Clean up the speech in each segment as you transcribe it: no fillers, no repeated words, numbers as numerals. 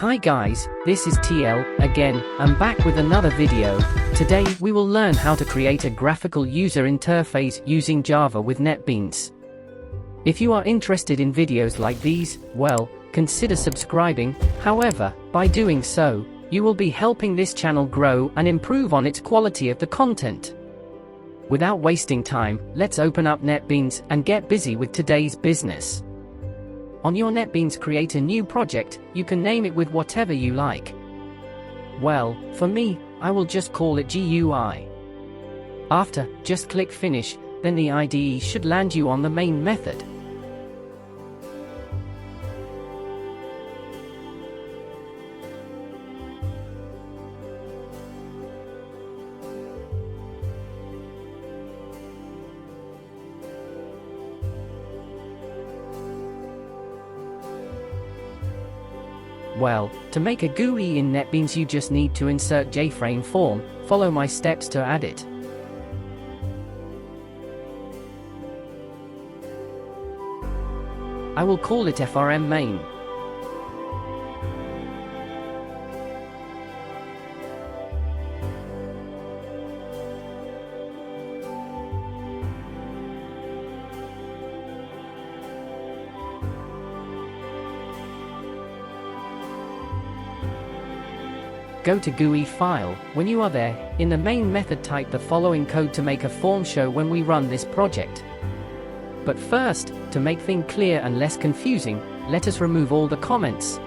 Hi guys, this is TL, again. I'm back with another video. Today, we will learn how to create a graphical user interface using Java with NetBeans. If you are interested in videos like these, well, consider subscribing. However, by doing so, you will be helping this channel grow and improve on its quality of the content. Without wasting time, let's open up NetBeans and get busy with today's business. On your NetBeans, create a new project. You can name it with whatever you like. Well, for me, I will just call it GUI. After, just click Finish, then the IDE should land you on the main method. Well, to make a GUI in NetBeans, you just need to insert JFrame form. Follow my steps to add it. I will call it FRM main. Go to GUI file. When you are there, in the main method type the following code to make a form show when we run this project. But first, to make things clear and less confusing, let us remove all the comments.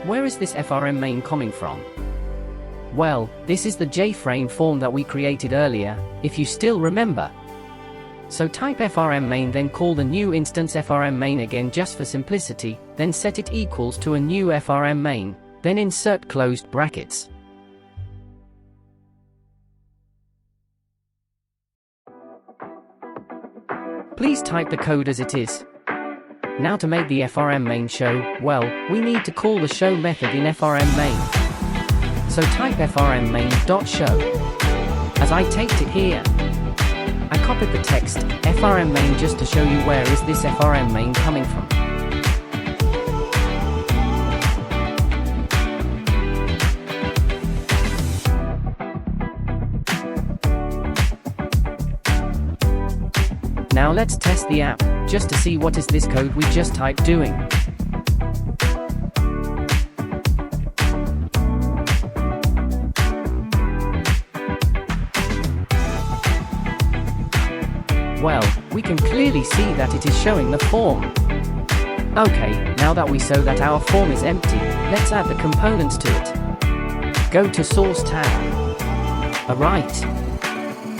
Where is this FRM main coming from? Well, this is the JFrame form that we created earlier, if you still remember. So type FRM main, then call the new instance FRM main again just for simplicity, then set it equals to a new FRM main, then insert closed brackets. Please type the code as it is. Now to make the FRM main show, well, we need to call the show method in FRM main. So type FRM main.show. As I taped it here, I copied the text FRM main just to show you where is this FRM main coming from. Now let's test the app, just to see what is this code we just typed doing. Well, we can clearly see that it is showing the form. Okay, now that we saw that our form is empty, let's add the components to it. Go to Source tab. Alright.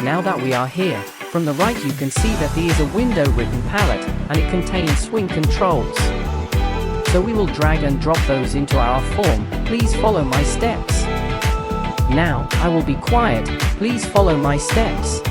Now that we are here, from the right you can see that there is a window written palette, and it contains swing controls. So we will drag and drop those into our form. Please follow my steps. Now, I will be quiet, please follow my steps.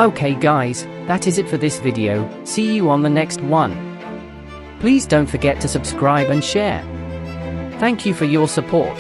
Okay guys, that is it for this video. See you on the next one. Please don't forget to subscribe and share. Thank you for your support.